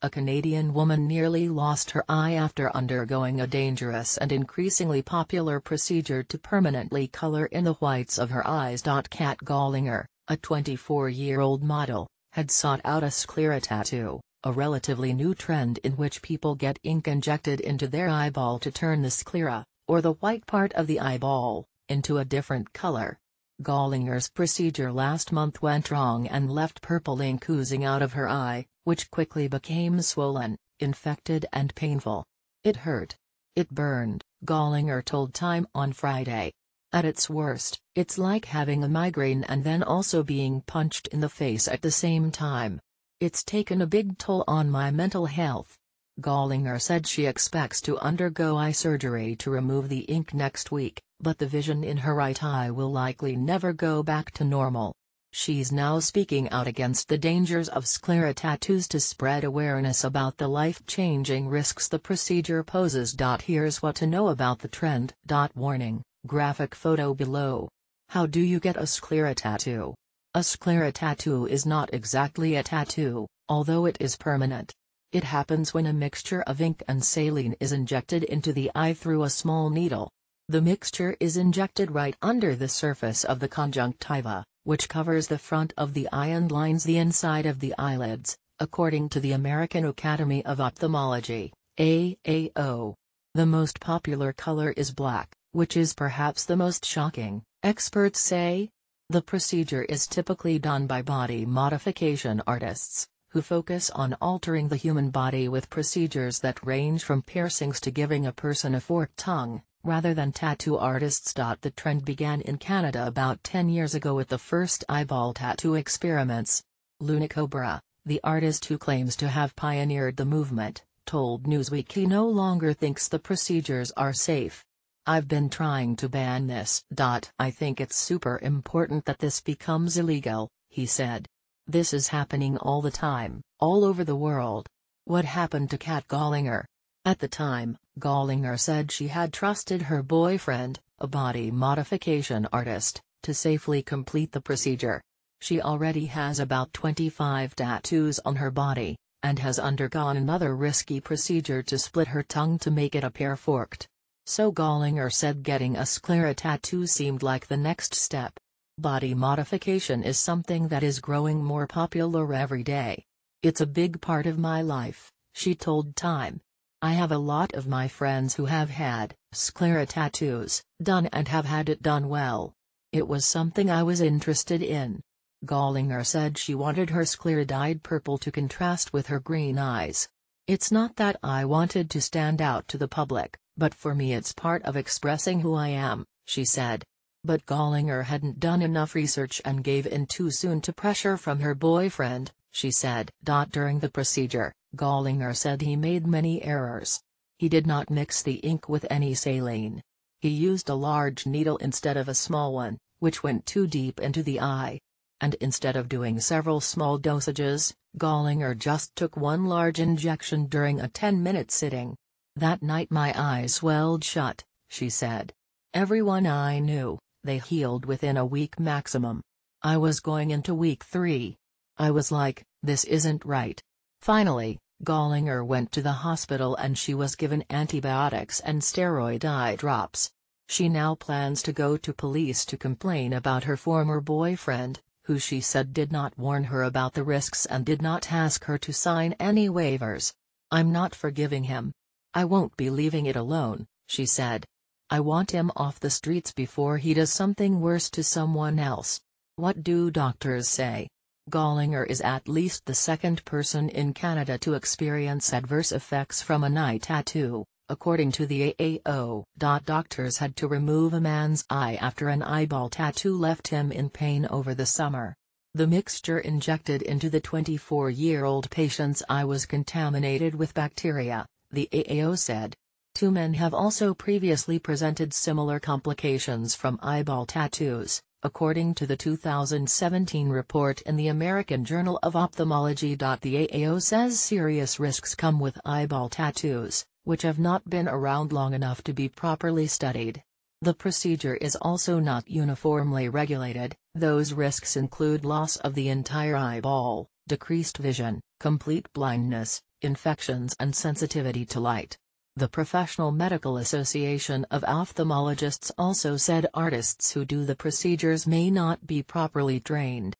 A Canadian woman nearly lost her eye after undergoing a dangerous and increasingly popular procedure to permanently color in the whites of her eyes. Kat Gollinger, a 24-year-old model, had sought out a sclera tattoo, a relatively new trend in which people get ink injected into their eyeball to turn the sclera, or the white part of the eyeball, into a different color. Gollinger's procedure last month went wrong and left purple ink oozing out of her eye, which quickly became swollen, infected and painful. It hurt. It burned, Gollinger told Time on Friday. At its worst, it's like having a migraine and then also being punched in the face at the same time. It's taken a big toll on my mental health. Gollinger said she expects to undergo eye surgery to remove the ink next week, but the vision in her right eye will likely never go back to normal. She's now speaking out against the dangers of sclera tattoos to spread awareness about the life-changing risks the procedure poses. Here's what to know about the trend. Warning, graphic photo below. How do you get a sclera tattoo? A sclera tattoo is not exactly a tattoo, although it is permanent. It happens when a mixture of ink and saline is injected into the eye through a small needle. The mixture is injected right under the surface of the conjunctiva, which covers the front of the eye and lines the inside of the eyelids, according to the American Academy of Ophthalmology, AAO. The most popular color is black, which is perhaps the most shocking, experts say. The procedure is typically done by body modification artists, who focus on altering the human body with procedures that range from piercings to giving a person a forked tongue, rather than tattoo artists. The trend began in Canada about 10 years ago with the first eyeball tattoo experiments. Luna Cobra, the artist who claims to have pioneered the movement, told Newsweek he no longer thinks the procedures are safe. "I've been trying to ban this. I think it's super important that this becomes illegal," he said. "This is happening all the time, all over the world." What happened to Kat Gollinger? At the time, Gollinger said she had trusted her boyfriend, a body modification artist, to safely complete the procedure. She already has about 25 tattoos on her body, and has undergone another risky procedure to split her tongue to make it appear forked. So Gollinger said getting a sclera tattoo seemed like the next step. Body modification is something that is growing more popular every day. "It's a big part of my life," she told Time. "I have a lot of my friends who have had sclera tattoos done and have had it done well. It was something I was interested in." Gollinger said she wanted her sclera dyed purple to contrast with her green eyes. "It's not that I wanted to stand out to the public, but for me it's part of expressing who I am," she said. But Gollinger hadn't done enough research and gave in too soon to pressure from her boyfriend, she said. During the procedure, Gollinger said he made many errors. He did not mix the ink with any saline. He used a large needle instead of a small one, which went too deep into the eye. And instead of doing several small dosages, Gollinger just took one large injection during a 10-minute sitting. "That night my eyes swelled shut," she said. "Everyone I knew, they healed within a week maximum. I was going into week 3. I was like, this isn't right." Finally, Gollinger went to the hospital and she was given antibiotics and steroid eye drops. She now plans to go to police to complain about her former boyfriend, who she said did not warn her about the risks and did not ask her to sign any waivers. "I'm not forgiving him. I won't be leaving it alone," she said. "I want him off the streets before he does something worse to someone else." What do doctors say? Gollinger is at least the second person in Canada to experience adverse effects from an eye tattoo, according to the AAO. Doctors had to remove a man's eye after an eyeball tattoo left him in pain over the summer. The mixture injected into the 24-year-old patient's eye was contaminated with bacteria, the AAO said. 2 men have also previously presented similar complications from eyeball tattoos, according to the 2017 report in the American Journal of Ophthalmology. The AAO says serious risks come with eyeball tattoos, which have not been around long enough to be properly studied. The procedure is also not uniformly regulated. Those risks include loss of the entire eyeball, decreased vision, complete blindness, infections and sensitivity to light. The Professional Medical Association of Ophthalmologists also said artists who do the procedures may not be properly trained.